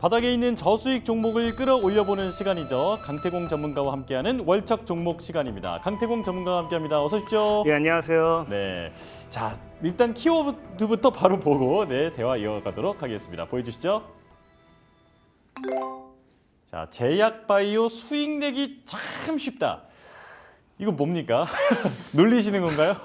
바닥에 있는 저수익 종목을 끌어올려보는 시간이죠. 강태공 전문가와 함께하는 월척 종목 시간입니다. 강태공 전문가와 함께합니다. 어서 오십시오. 예, 안녕하세요. 네, 자 일단 키워드부터 바로 보고 대화 이어가도록 하겠습니다. 보여주시죠. 자, 제약바이오 수익 내기 참 쉽다. 이거 뭡니까? 놀리시는 건가요?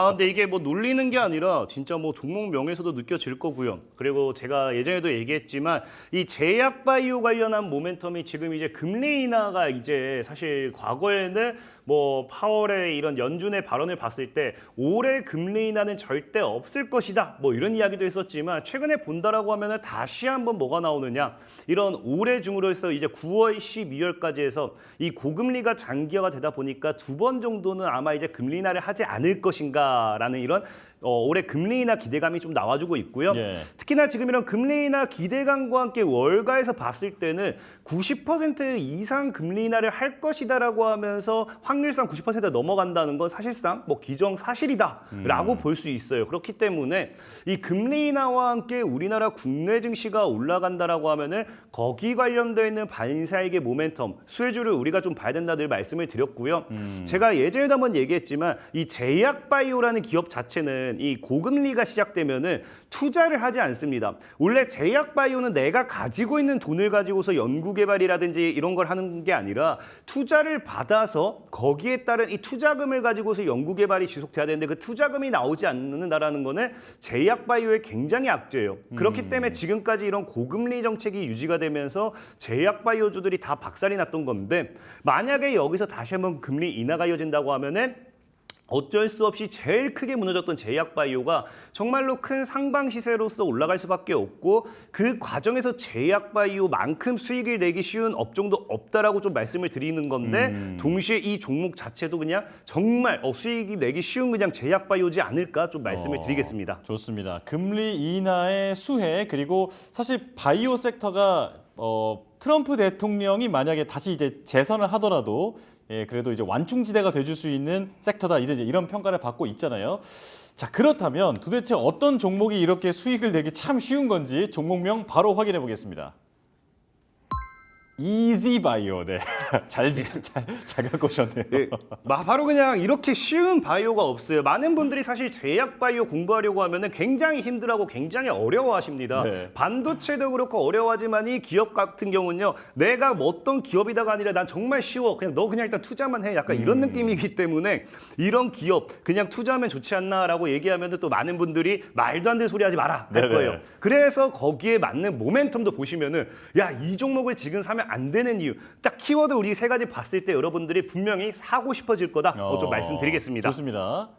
근데 이게 뭐 놀리는 게 아니라 진짜 뭐 종목명에서도 느껴질 거고요. 그리고 제가 예전에도 얘기했지만 이 제약바이오 관련한 모멘텀이 지금 이제 금리 인하가 이제 사실 과거에는 뭐 파월의 이런 연준의 발언을 봤을 때 올해 금리 인하는 절대 없을 것이다. 뭐 이런 이야기도 했었지만 최근에 본다라고 하면은 다시 한번 뭐가 나오느냐. 이런 올해 중으로 해서 이제 9월, 12월까지 해서 이 고금리가 장기화가 되다 보니까 두 번 정도는 아마 이제 금리 인하를 하지 않을 것인가라는 이런 올해 금리 인하 기대감이 좀 나와주고 있고요. 예. 특히나 지금 이런 금리 인하 기대감과 함께 월가에서 봤을 때는 90% 이상 금리 인하를 할 것이다라고 하면서 확률상 90% 넘어간다는 건 사실상 뭐 기정사실이다라고 볼 수 있어요. 그렇기 때문에 이 금리 인하와 함께 우리나라 국내 증시가 올라간다라고 하면은 거기 관련되어 있는 반사익의 모멘텀, 수혜주를 우리가 좀 봐야 된다 늘 말씀을 드렸고요. 제가 예전에도 한번 얘기했지만 이 제약바이오라는 기업 자체는 이 고금리가 시작되면은 투자를 하지 않습니다. 원래 제약바이오는 내가 가지고 있는 돈을 가지고서 연구개발이라든지 이런 걸 하는 게 아니라 투자를 받아서 거기에 따른 이 투자금을 가지고서 연구개발이 지속돼야 되는데 그 투자금이 나오지 않는다라는 거는 제약바이오의 굉장히 악재예요. 그렇기 때문에 지금까지 이런 고금리 정책이 유지가 되면서 제약바이오주들이 다 박살이 났던 건데 만약에 여기서 다시 한번 금리 인하가 이어진다고 하면은 어쩔 수 없이 제일 크게 무너졌던 제약바이오가 정말로 큰 상방 시세로서 올라갈 수밖에 없고 그 과정에서 제약바이오만큼 수익을 내기 쉬운 업종도 없다라고 좀 말씀을 드리는 건데 동시에 이 종목 자체도 그냥 정말 수익이 내기 쉬운 그냥 제약바이오지 않을까 좀 말씀을 드리겠습니다. 좋습니다. 금리 인하의 수혜 그리고 사실 바이오 섹터가 트럼프 대통령이 만약에 다시 이제 재선을 하더라도 그래도 이제 완충지대가 돼줄 수 있는 섹터다 이런 평가를 받고 있잖아요. 자, 그렇다면 도대체 어떤 종목이 이렇게 수익을 내기 참 쉬운 건지 종목명 바로 확인해 보겠습니다. 이지바이오, 네, 잘 갖고 오셨네요. 네, 바로 그냥 이렇게 쉬운 바이오가 없어요. 많은 분들이 사실 제약바이오 공부하려고 하면은 굉장히 힘들어하고 굉장히 어려워하십니다. 네. 반도체도 그렇고 어려워하지만 이 기업 같은 경우는요. 내가 뭐 어떤 기업이다가 아니라 난 정말 쉬워. 그냥 너 그냥 일단 투자만 해. 약간 이런 느낌이기 때문에 이런 기업 그냥 투자하면 좋지 않나라고 얘기하면 또 많은 분들이 말도 안 되는 소리 하지 마라 할 거예요. 그래서 거기에 맞는 모멘텀도 보시면은 야, 이 종목을 지금 사면 안 되는 이유. 딱 키워드 우리 세 가지 봤을 때 여러분들이 분명히 사고 싶어질 거다. 좀 말씀드리겠습니다. 좋습니다.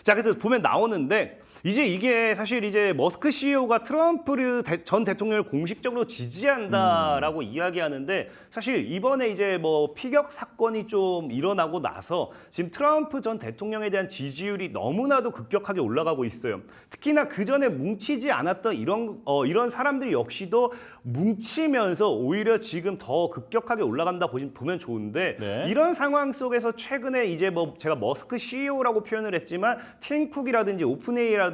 자, 그래서 보면 나오는데 이제 이게 사실 이제 머스크 CEO가 트럼프 전 대통령을 공식적으로 지지한다라고 이야기하는데 사실 이번에 이제 뭐 피격 사건이 좀 일어나고 나서 지금 트럼프 전 대통령에 대한 지지율이 너무나도 급격하게 올라가고 있어요. 특히나 그 전에 뭉치지 않았던 이런 사람들 역시도 뭉치면서 오히려 지금 더 급격하게 올라간다 보면 좋은데 네. 이런 상황 속에서 최근에 이제 뭐 제가 머스크 CEO라고 표현을 했지만 팀쿡이라든지 오픈AI라든지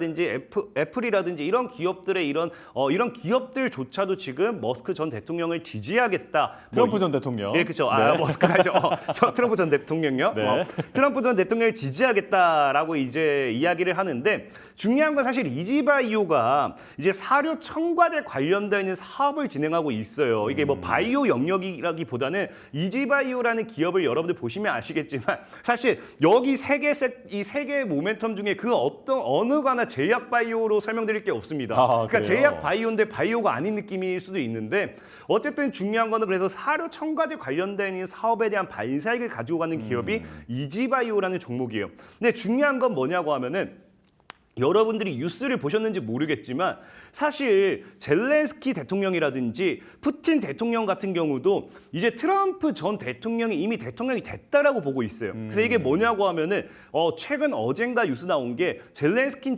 애플이라든지 이런 기업들의 이런 기업들조차도 지금 머스크 전 대통령을 지지하겠다. 트럼프 전 대통령. 예, 그렇죠. 네. 머스크가죠. 트럼프 전 대통령요. 네. 트럼프 전 대통령을 지지하겠다라고 이제 이야기를 하는데 중요한 건 사실 이지바이오가 이제 사료 첨가제 관련되어 있는 사업을 진행하고 있어요. 이게 뭐 바이오 영역이라기보다는 이지바이오라는 기업을 여러분들 보시면 아시겠지만 사실 여기 이 세 개의 모멘텀 중에 그 어느 거나 제약바이오로 설명드릴 게 없습니다. 그러니까 그래요? 제약바이오인데 바이오가 아닌 느낌일 수도 있는데 어쨌든 중요한 거는 그래서 사료 첨가제 관련된 사업에 대한 반사익을 가지고 가는 기업이 이지바이오라는 종목이에요. 근데 중요한 건 뭐냐고 하면은 여러분들이 뉴스를 보셨는지 모르겠지만 사실 젤렌스키 대통령이라든지 푸틴 대통령 같은 경우도 이제 트럼프 전 대통령이 이미 대통령이 됐다라고 보고 있어요. 그래서 이게 뭐냐고 하면은 최근 어젠가 뉴스 나온 게 젤렌스키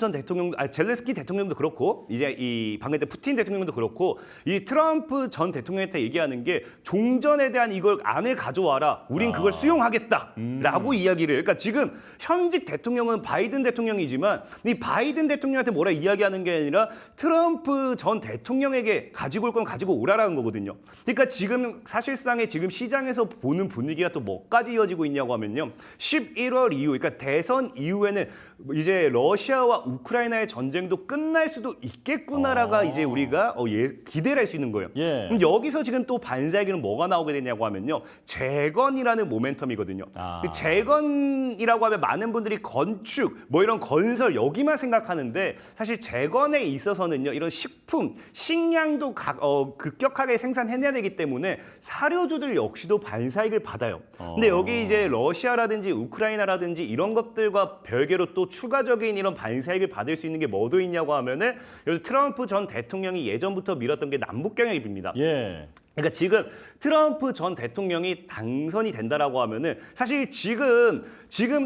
대통령도 그렇고 이제 이 방금 때 푸틴 대통령도 그렇고 이 트럼프 전 대통령한테 얘기하는 게 종전에 대한 이걸 안을 가져와라. 우린 그걸 수용하겠다라고 이야기를. 그러니까 지금 현직 대통령은 바이든 대통령이지만 이 바이든 대통령한테 뭐라 이야기하는 게 아니라 트럼프 전 대통령에게 가지고 올 건 가지고 오라라는 거거든요. 그러니까 지금 사실상의 지금 시장에서 보는 분위기가 또 뭐까지 이어지고 있냐고 하면요. 11월 이후, 그러니까 대선 이후에는 이제 러시아와 우크라이나의 전쟁도 끝날 수도 있겠구나라가 이제 우리가 기대를 할 수 있는 거예요. 예. 그럼 여기서 지금 또 반사기는 뭐가 나오게 되냐고 하면요. 재건이라는 모멘텀이거든요. 그 재건이라고 하면 많은 분들이 건축, 뭐 이런 건설 여기만 생각하는데 사실 재건에 있어서는요. 이런 식품, 식량도 급격하게 생산해내야 되기 때문에 사료주들 역시도 반사익을 받아요. 근데 여기 이제 러시아라든지 우크라이나라든지 이런 것들과 별개로 또 추가적인 이런 반사익을 받을 수 있는 게 뭐도 있냐고 하면은 여기 트럼프 전 대통령이 예전부터 밀었던 게 남북 경협입니다. 예. 그러니까 지금 트럼프 전 대통령이 당선이 된다라고 하면은 사실 지금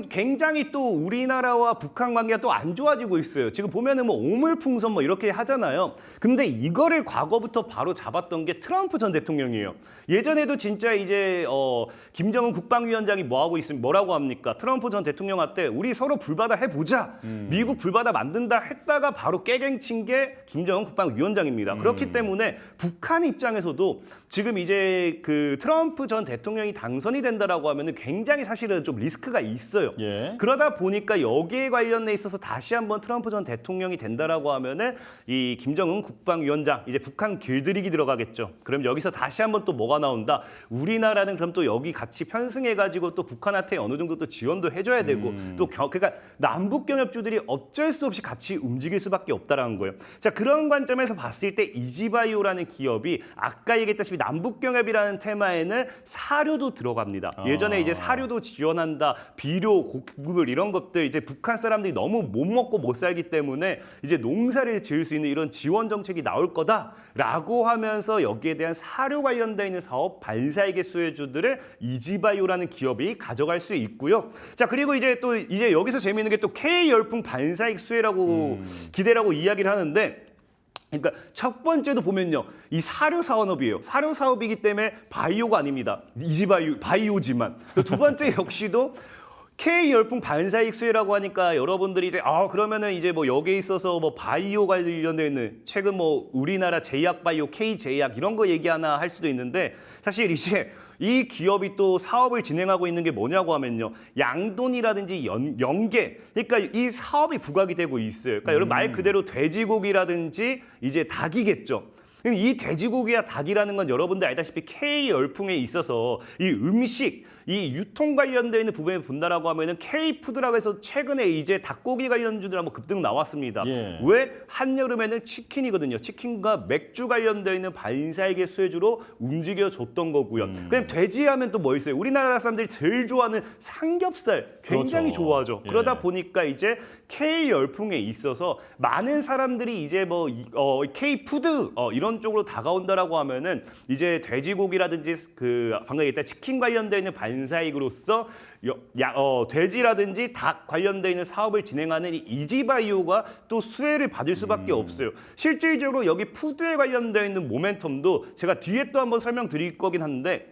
굉장히 또 우리나라와 북한 관계가 또 안 좋아지고 있어요. 지금 보면은 뭐 오물풍선 뭐 이렇게 하잖아요. 근데 이거를 과거부터 바로 잡았던 게 트럼프 전 대통령이에요. 예전에도 진짜 이제 김정은 국방위원장이 뭐라고 합니까? 트럼프 전 대통령한테 우리 서로 불바다 해보자. 미국 불바다 만든다 했다가 바로 깨갱친 게 김정은 국방위원장입니다. 그렇기 때문에 북한 입장에서도 지금 이제 그 트럼프 전 대통령이 당선이 된다라고 하면은 굉장히 사실은 좀 리스크가 있어요. 예. 그러다 보니까 여기에 관련돼 있어서 다시 한번 트럼프 전 대통령이 된다라고 하면은 이 김정은 국방위원장 이제 북한 길들이기 들어가겠죠. 그럼 여기서 다시 한번 또 뭐가 나온다? 우리나라는 그럼 또 여기 같이 편승해가지고 또 북한한테 어느 정도 또 지원도 해줘야 되고 또 그러니까 남북 경협주들이 어쩔 수 없이 같이 움직일 수밖에 없다라는 거예요. 자 그런 관점에서 봤을 때 이지바이오라는 기업이 아까 얘기했다시피 남북 경협이라는 테마에는 사료도 들어갑니다. 예전에 이제 사료도 지원한다, 비료, 곡물 이런 것들 이제 북한 사람들이 너무 못 먹고 못 살기 때문에 이제 농사를 지을 수 있는 이런 지원 정책이 나올 거다라고 하면서 여기에 대한 사료 관련돼 있는 사업 반사이익의 수혜주들을 이지바이오라는 기업이 가져갈 수 있고요. 자 그리고 이제 또 이제 여기서 재미있는 게 또 K 열풍 반사이익 수혜라고 기대라고 이야기를 하는데. 그러니까 첫 번째도 보면요. 이 사료 산업이에요. 사료 사업이기 때문에 바이오가 아닙니다. 이지바이오, 바이오지만. 두 번째 역시도 K 열풍 반사익 수혜라고 하니까 여러분들이 이제 그러면은 이제 뭐 여기에 있어서 뭐 바이오 관련돼 있는 최근 뭐 우리나라 제약바이오, K제약 이런 거 얘기하나 할 수도 있는데 사실 이제 이 기업이 또 사업을 진행하고 있는 게 뭐냐고 하면요. 양돈이라든지 연계. 그러니까 이 사업이 부각이 되고 있어요. 그러니까 여러분 말 그대로 돼지고기라든지 이제 닭이겠죠. 이 돼지고기와 닭이라는 건 여러분들 알다시피 K 열풍에 있어서 이 음식, 이 유통 관련되어 있는 부분을 본다라고 하면은 K푸드라고 해서 최근에 이제 닭고기 관련주들 한번 급등 나왔습니다. 예. 왜? 한여름에는 치킨이거든요. 치킨과 맥주 관련되어 있는 반사이익의 수혜주로 움직여줬던 거고요. 그냥 돼지 하면 또 뭐 있어요? 우리나라 사람들이 제일 좋아하는 삼겹살 굉장히 그렇죠. 좋아하죠. 예. 그러다 보니까 이제 K 열풍에 있어서 많은 사람들이 이제 뭐 K푸드 이런 쪽으로 다가온다라고 하면은 이제 돼지고기라든지 그 방금 얘기했던 치킨 관련되어 있는 반사이익으로서 돼지라든지 닭 관련되어 있는 사업을 진행하는 이 이지바이오가 또 수혜를 받을 수밖에 없어요. 실질적으로 여기 푸드에 관련되어 있는 모멘텀도 제가 뒤에 또 한번 설명드릴 거긴 한데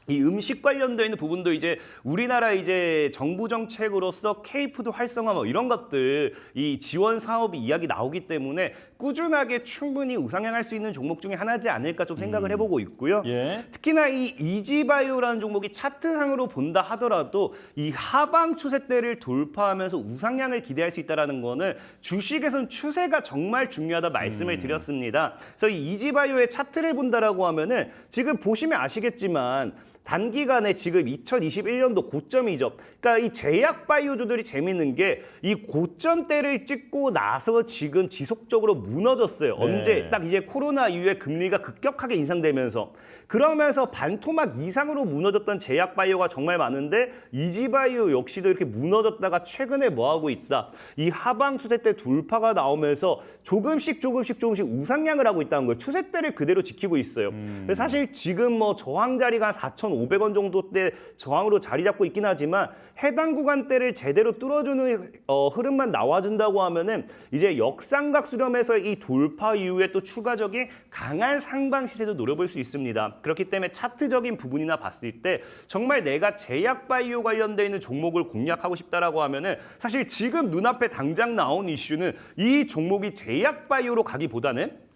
이 음식 관련되어 있는 부분도 이제 우리나라 이제 정부 정책으로서 K푸드 활성화 뭐 이런 것들 이 지원 사업이 이야기 나오기 때문에 꾸준하게 충분히 우상향할 수 있는 종목 중에 하나지 않을까 좀 생각을 해보고 있고요. 예. 특히나 이 이지바이오라는 종목이 차트상으로 본다 하더라도 이 하방 추세대를 돌파하면서 우상향을 기대할 수 있다는 거는 주식에선 추세가 정말 중요하다 말씀을 드렸습니다. 그래서 이 이지바이오의 차트를 본다라고 하면은 지금 보시면 아시겠지만 단기간에 지금 2021년도 고점이죠. 그러니까 이 제약 바이오주들이 재밌는 게 이 고점대를 찍고 나서 지금 지속적으로 무너졌어요. 네. 언제? 딱 이제 코로나 이후에 금리가 급격하게 인상되면서 그러면서 반토막 이상으로 무너졌던 제약 바이오가 정말 많은데 이지바이오 역시도 이렇게 무너졌다가 최근에 뭐하고 있다. 이 하방 추세대 돌파가 나오면서 조금씩 우상향을 하고 있다는 거예요. 추세대를 그대로 지키고 있어요. 그래서 사실 지금 뭐 저항 자리가 4,500 2,500원 정도대 저항으로 자리 잡고 있긴 하지만 해당 구간대를 제대로 뚫어주는 흐름만 나와준다고 하면은 이제 역삼각 수렴에서 이 돌파 이후에 또 추가적인 강한 상방 시세도 노려볼 수 있습니다. 그렇기 때문에 차트적인 부분이나 봤을 때 정말 내가 제약 바이오 관련돼 있는 종목을 공략하고 싶다라고 하면은 사실 지금 눈앞에 당장 나온 이슈는 이 종목이 제약 바이오로 가기보다는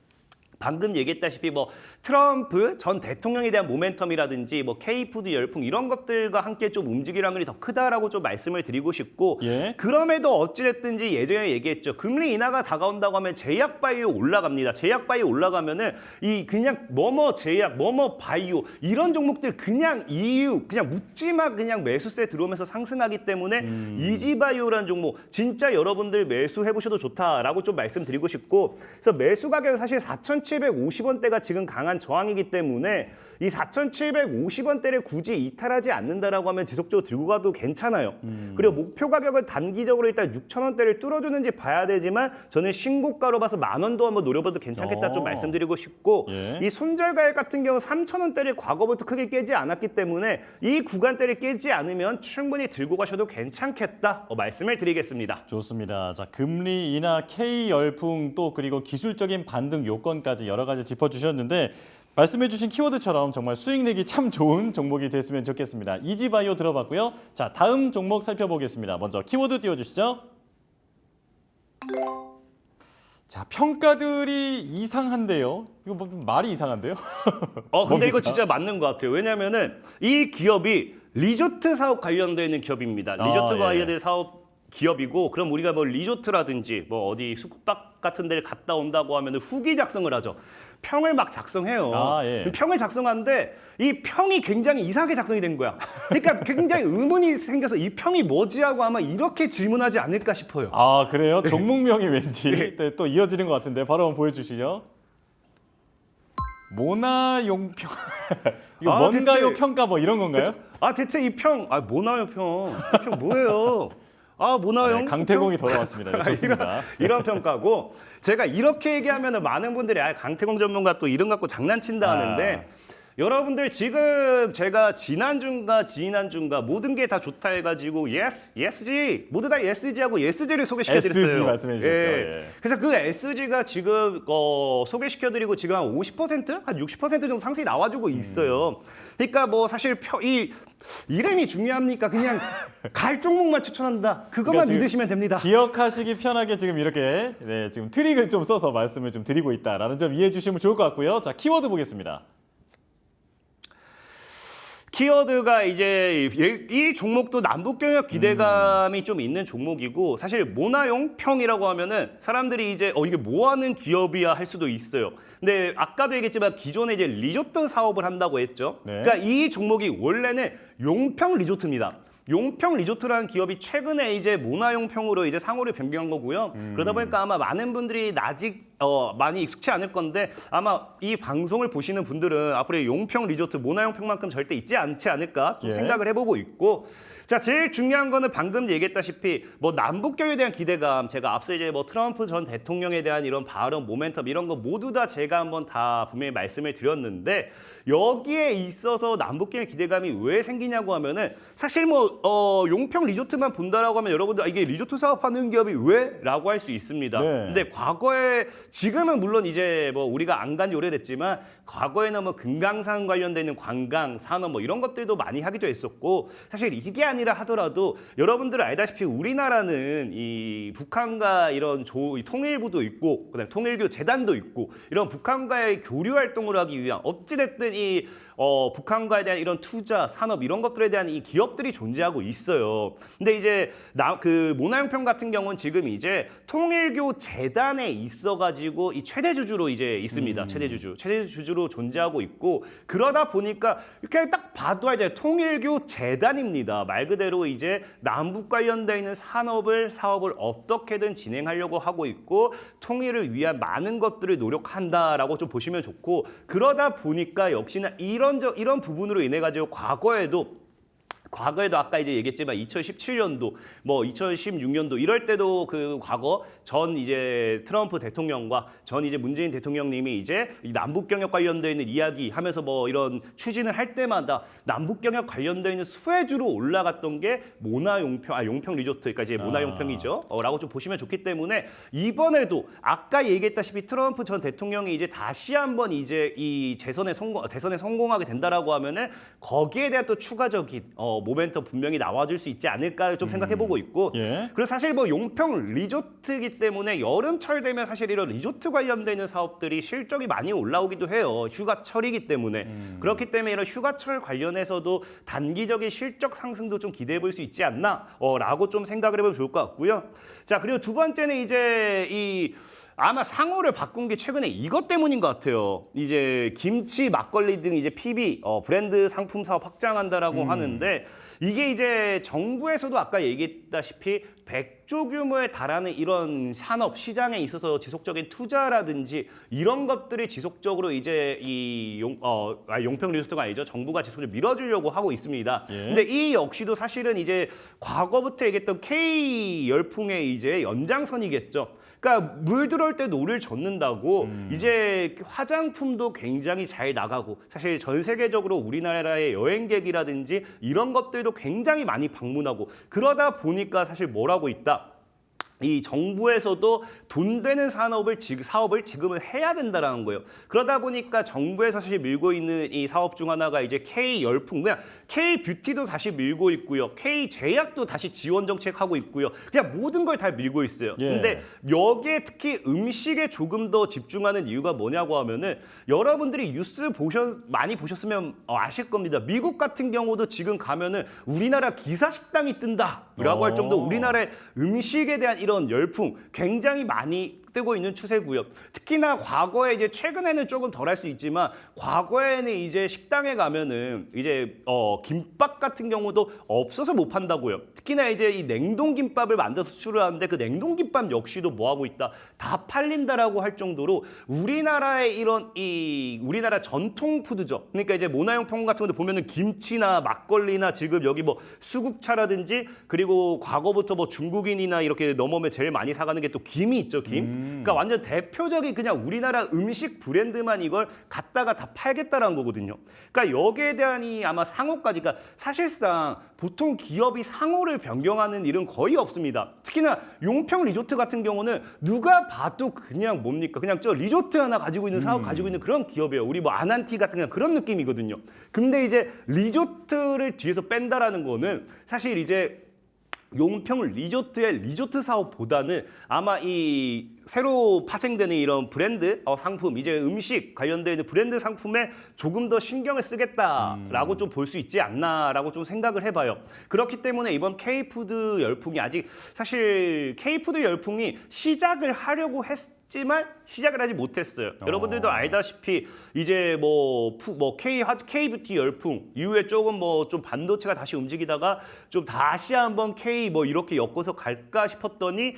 방금 얘기했다시피 뭐 트럼프 전 대통령에 대한 모멘텀이라든지 뭐 K푸드 열풍 이런 것들과 함께 좀 움직일 확률이 더 크다라고 좀 말씀을 드리고 싶고 예. 그럼에도 어찌됐든지 예전에 얘기했죠. 금리 인하가 다가온다고 하면 제약 바이오 올라갑니다. 제약 바이오 올라가면은 이 그냥 뭐뭐 제약, 뭐뭐 바이오 이런 종목들 그냥 그냥 묻지마 그냥 매수세 들어오면서 상승하기 때문에 이지바이오라는 종목 진짜 여러분들 매수해 보셔도 좋다라고 좀 말씀드리고 싶고 그래서 매수 가격은 사실 4,750원대가 지금 강한 저항이기 때문에 이 4,750원대를 굳이 이탈하지 않는다라고 하면 지속적으로 들고 가도 괜찮아요. 그리고 목표 가격을 단기적으로 일단 6,000원대를 뚫어주는지 봐야 되지만 저는 신고가로 봐서 10,000원도 한번 노려봐도 괜찮겠다 좀 말씀드리고 싶고 예. 이 손절가액 같은 경우 3,000원대를 과거부터 크게 깨지 않았기 때문에 이 구간대를 깨지 않으면 충분히 들고 가셔도 괜찮겠다 말씀을 드리겠습니다. 좋습니다. 자, 금리 인하, K 열풍 또 그리고 기술적인 반등 요건까지 여러 가지 짚어주셨는데 말씀해주신 키워드처럼 정말 수익 내기 참 좋은 종목이 됐으면 좋겠습니다. 이지바이오 들어봤고요. 자, 다음 종목 살펴보겠습니다. 먼저 키워드 띄워주시죠. 자, 평가들이 이상한데요. 이거 뭐 말이 이상한데요? 근데 뭡니까? 이거 진짜 맞는 것 같아요. 왜냐면은 이 기업이 리조트 사업 관련되어 있는 기업입니다. 리조트 예. 관련된 사업 기업이고 그럼 우리가 뭐 리조트라든지 뭐 어디 숙박 같은 데를 갔다 온다고 하면 후기 작성을 하죠. 평을 막 작성해요. 예. 평을 작성하는데 이 평이 굉장히 이상하게 작성이 된 거야. 그러니까 굉장히 의문이 생겨서 이 평이 뭐지 하고 아마 이렇게 질문하지 않을까 싶어요. 아, 그래요? 종목명이 왠지 네, 또 이어지는 것 같은데 바로 한번 보여주시죠. 모나용평 이거 뭔가요? 대체, 평가 뭐 이런 건가요? 대체 이 평, 뭐나요 평? 이 평 뭐예요? 모나용 네, 강태공이 돌아왔습니다. 네, 좋습니다. 이런 평가고 제가 이렇게 얘기하면 많은 분들이 강태공 전문가 또 이름 갖고 장난친다 하는데 여러분들 지금 제가 지난주인가 모든 게 다 좋다 해가지고 ESG 모두 다 ESG하고 ESG를 소개시켜드렸어요. SG 말씀해 주셨죠. 예. 그래서 그 SG가 지금 소개시켜드리고 지금 한 50%? 한 60% 정도 상승이 나와주고 있어요. 그러니까 뭐 사실 이 이름이 중요합니까? 그냥 갈 종목만 추천한다. 그것만 그러니까 믿으시면 됩니다. 기억하시기 편하게 지금 이렇게 지금 트릭을 좀 써서 말씀을 좀 드리고 있다라는 점 이해해 주시면 좋을 것 같고요. 자, 키워드 보겠습니다. 키워드가 이제 이 종목도 남북 경협 기대감이 좀 있는 종목이고 사실 모나용 평이라고 하면은 사람들이 이제 이게 뭐 하는 기업이야 할 수도 있어요. 근데 아까도 얘기했지만 기존에 이제 리조트 사업을 한다고 했죠. 네. 그러니까 이 종목이 원래는 용평 리조트입니다. 용평 리조트라는 기업이 최근에 이제 모나용평으로 이제 상호를 변경한 거고요. 그러다 보니까 아마 많은 분들이 아직 많이 익숙치 않을 건데 아마 이 방송을 보시는 분들은 앞으로 용평 리조트 모나용평만큼 절대 있지 않지 않을까 좀 예. 생각을 해보고 있고 자, 제일 중요한 거는 방금 얘기했다시피 뭐 남북 교류에 대한 기대감 제가 앞서 이제 뭐 트럼프 전 대통령에 대한 이런 발언 모멘텀 이런 거 모두 다 제가 한번 다 분명히 말씀을 드렸는데 여기에 있어서 남북 교류의 기대감이 왜 생기냐고 하면은 사실 뭐 용평 리조트만 본다라고 하면 여러분들 이게 리조트 사업하는 기업이 왜? 라고 할 수 있습니다. 네. 근데 과거에 지금은 물론 이제 뭐 우리가 안 간 지 오래됐지만 과거에는 뭐 금강산 관련되는 관광 산업 뭐 이런 것들도 많이 하기도 했었고 사실 이게 아니라 하더라도 여러분들 알다시피 우리나라는 이 북한과 이런 통일부도 있고 그다음에 통일교 재단도 있고 이런 북한과의 교류 활동을 하기 위한 어찌됐든 이 북한과에 대한 이런 투자, 산업 이런 것들에 대한 이 기업들이 존재하고 있어요. 근데 이제 그 모나용평 같은 경우는 지금 이제 통일교 재단에 있어가지고 이 최대 주주로 이제 있습니다. 최대 주주로 존재하고 있고 그러다 보니까 이렇게 딱 봐도 이제 통일교 재단입니다. 말 그대로 이제 남북 관련돼 있는 사업을 어떻게든 진행하려고 하고 있고 통일을 위한 많은 것들을 노력한다라고 좀 보시면 좋고 그러다 보니까 역시나 이런 부분으로 인해 가지고 과거에도 아까 이제 얘기했지만 2017년도, 뭐 2016년도 이럴 때도 그 과거 전 이제 트럼프 대통령과 전 이제 문재인 대통령님이 이제 이 남북 경협 관련돼 있는 이야기 하면서 뭐 이런 추진을 할 때마다 남북 경협 관련돼 있는 수혜주로 올라갔던 게 모나 용평, 용평 리조트, 그러니까 이제 모나 용평이죠. 라고 좀 보시면 좋기 때문에 이번에도 아까 얘기했다시피 트럼프 전 대통령이 이제 다시 한번 이제 이 대선에 성공하게 된다라고 하면은 거기에 대한 또 추가적인 모멘텀 분명히 나와줄 수 있지 않을까 좀 생각해보고 있고, 예. 그리고 사실 뭐 용평 리조트이기 때문에 여름철 되면 사실 이런 리조트 관련되는 사업들이 실적이 많이 올라오기도 해요. 휴가철이기 때문에. 그렇기 때문에 이런 휴가철 관련해서도 단기적인 실적 상승도 좀 기대해 볼 수 있지 않나 라고 좀 생각을 해보면 좋을 것 같고요. 자, 그리고 두 번째는 이제 아마 상호를 바꾼 게 최근에 이것 때문인 것 같아요. 이제 김치, 막걸리 등 이제 PB 브랜드 상품 사업 확장한다라고 하는데, 이게 이제 정부에서도 아까 얘기했다시피 100조 규모에 달하는 이런 산업 시장에 있어서 지속적인 투자라든지 이런 것들이 지속적으로 이제 용평 리조트가 아니죠. 정부가 지속적으로 밀어주려고 하고 있습니다. 예. 근데 이 역시도 사실은 이제 과거부터 얘기했던 K 열풍의 이제 연장선이겠죠. 그러니까 물 들어올 때 노를 젓는다고 이제 화장품도 굉장히 잘 나가고, 사실 전 세계적으로 우리나라의 여행객이라든지 이런 것들도 굉장히 많이 방문하고, 그러다 보니까 사실 뭘 하고 있다. 이 정부에서도 돈 되는 사업을 지금은 해야 된다라는 거예요. 그러다 보니까 정부에서 사실 밀고 있는 이 사업 중 하나가 이제 K 열풍, 그냥 K 뷰티도 다시 밀고 있고요. K 제약도 다시 지원 정책하고 있고요. 그냥 모든 걸 다 밀고 있어요. 예. 근데 여기에 특히 음식에 조금 더 집중하는 이유가 뭐냐고 하면은, 여러분들이 뉴스 많이 보셨으면 아실 겁니다. 미국 같은 경우도 지금 가면은 우리나라 기사식당이 뜬다라고 할 정도 우리나라의 음식에 대한 이런 열풍 굉장히 많이 뜨고 있는 추세고요. 특히나 과거에 이제 최근에는 조금 덜할 수 있지만, 과거에는 이제 식당에 가면은 이제 김밥 같은 경우도 없어서 못 판다고요. 특히나 이제 이 냉동 김밥을 만들어서 수출을 하는데, 그 냉동 김밥 역시도 뭐 하고 있다, 다 팔린다라고 할 정도로 우리나라의 이런 우리나라 전통 푸드죠. 그러니까 이제 모나용평 같은 것도 보면은 김치나 막걸리나 지금 여기 뭐 수국차라든지, 그리고 과거부터 뭐 중국인이나 이렇게 넘어오면 제일 많이 사가는 게 또 김이 있죠, 김. 그러니까 완전 대표적인 그냥 우리나라 음식 브랜드만 이걸 갖다가 다 팔겠다라는 거거든요. 그러니까 여기에 대한 아마 상호까지, 그러니까 사실상 보통 기업이 상호를 변경하는 일은 거의 없습니다. 특히나 용평 리조트 같은 경우는 누가 봐도 그냥 뭡니까? 그냥 저 리조트 하나 가지고 있는 사업 가지고 있는 그런 기업이에요. 우리 뭐 아난티 같은 그냥 그런 느낌이거든요. 근데 이제 리조트를 뒤에서 뺀다라는 거는 사실 이제 용평 리조트의 리조트 사업보다는 아마 이 새로 파생되는 이런 브랜드 상품, 이제 음식 관련되어 있는 브랜드 상품에 조금 더 신경을 쓰겠다라고 좀 볼 수 있지 않나라고 좀 생각을 해봐요. 그렇기 때문에 이번 K푸드 열풍이 아직 사실 K푸드 열풍이 시작을 하려고 했지만 시작을 하지 못했어요. 여러분들도 알다시피 이제 K뷰티 열풍 이후에 조금 좀 반도체가 다시 움직이다가 좀 다시 한번 K 이렇게 엮어서 갈까 싶었더니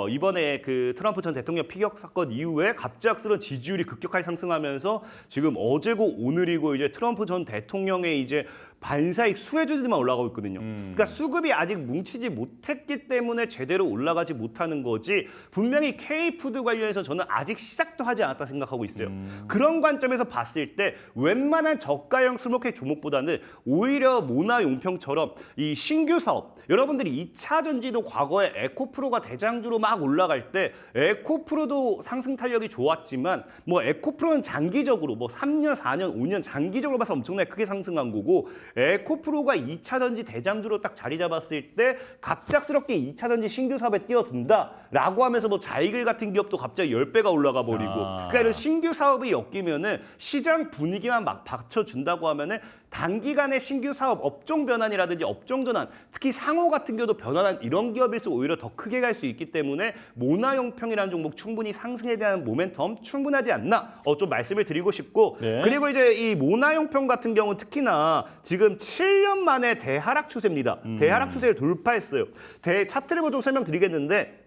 이번에 그 트럼프 전 대통령 피격 사건 이후에 갑작스런 지지율이 급격하게 상승하면서 지금 어제고 오늘이고 이제 트럼프 전 대통령의 이제 반사익 수혜주들만 올라가고 있거든요. 그러니까 수급이 아직 뭉치지 못했기 때문에 제대로 올라가지 못하는 거지, 분명히 K푸드 관련해서 저는 아직 시작도 하지 않았다 생각하고 있어요. 그런 관점에서 봤을 때 웬만한 저가형 스모케 종목보다는 오히려 모나 용평처럼 이 신규 사업, 여러분들이 2차 전지도 과거에 에코프로가 대장주로 막 올라갈 때 에코프로도 상승 탄력이 좋았지만 에코프로는 장기적으로 3년, 4년, 5년 장기적으로 봐서 엄청나게 크게 상승한 거고, 에코프로가 2차 전지 대장주로 딱 자리 잡았을 때 갑작스럽게 2차 전지 신규 사업에 뛰어든다라고 하면서 자이글 같은 기업도 갑자기 10배가 올라가 버리고, 그러니까 이런 신규 사업이 엮이면은 시장 분위기만 막 받쳐준다고 하면은 단기간에 신규 사업 업종 변환이라든지 업종 전환, 특히 상호 같은 경우도 변환한 이런 기업일수록 오히려 더 크게 갈 수 있기 때문에 모나용평이라는 종목 충분히 상승에 대한 모멘텀 충분하지 않나 좀 말씀을 드리고 싶고, 네. 그리고 이제 이 모나용평 같은 경우 특히나 지금 7년 만에 대하락 추세입니다. 대하락 추세를 돌파했어요. 차트를 좀 설명드리겠는데,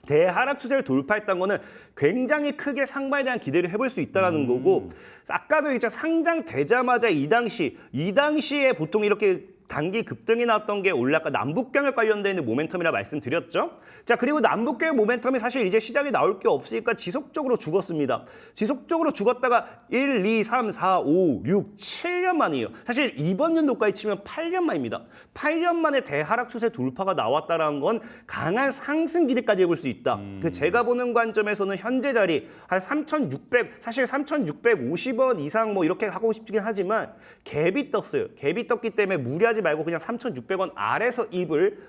대하락 추세를 돌파했다는 거는 굉장히 크게 상방에 대한 기대를 해볼 수 있다는 거고, 아까도 이제 상장되자마자 이 당시에 보통 이렇게 단기 급등이 나왔던 게 원래 아까 남북경협 관련돼 있는 모멘텀이라 말씀드렸죠. 자, 그리고 남북경협 모멘텀이 사실 이제 시장에 나올 게 없으니까 지속적으로 죽었습니다. 지속적으로 죽었다가 1, 2, 3, 4, 5, 6, 7년 만이에요. 사실 이번 연도까지 치면 8년 만입니다. 8년 만에 대하락 추세 돌파가 나왔다는 건 강한 상승 기대까지 해볼 수 있다. 그 제가 보는 관점에서는 현재 자리 한 3,600, 사실 3,650원 이상 뭐 이렇게 하고 싶긴 하지만 갭이 떴어요. 갭이 떴기 때문에 무리하지 말고 그냥 3,600원 아래서 입을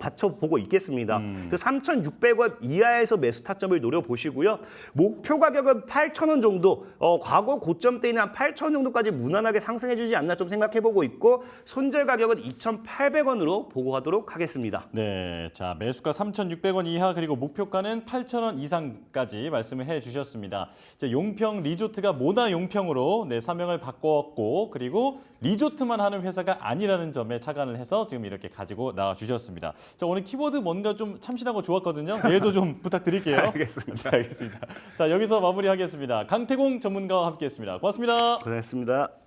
받쳐보고 있겠습니다. 그 3,600원 이하에서 매수 타점을 노려보시고요. 목표 가격은 8,000원 정도, 과거 고점 때는 한 8,000원 정도까지 무난하게 상승해주지 않나 좀 생각해보고 있고 손절 가격은 2,800원으로 보고 가도록 하겠습니다. 네, 자 매수가 3,600원 이하 그리고 목표가는 8,000원 이상까지 말씀을 해주셨습니다. 이제 용평 리조트가 모나 용평으로 네, 사명을 바꿨고 그리고 리조트만 하는 회사가 아니라는 점에 착안을 해서 지금 이렇게 가지고 나와 주셨습니다. 자 오늘 키워드 뭔가 좀 참신하고 좋았거든요. 내일도 좀 부탁드릴게요. 알겠습니다. 네, 알겠습니다. 자 여기서 마무리하겠습니다. 강태공 전문가와 함께했습니다. 고맙습니다. 고생했습니다.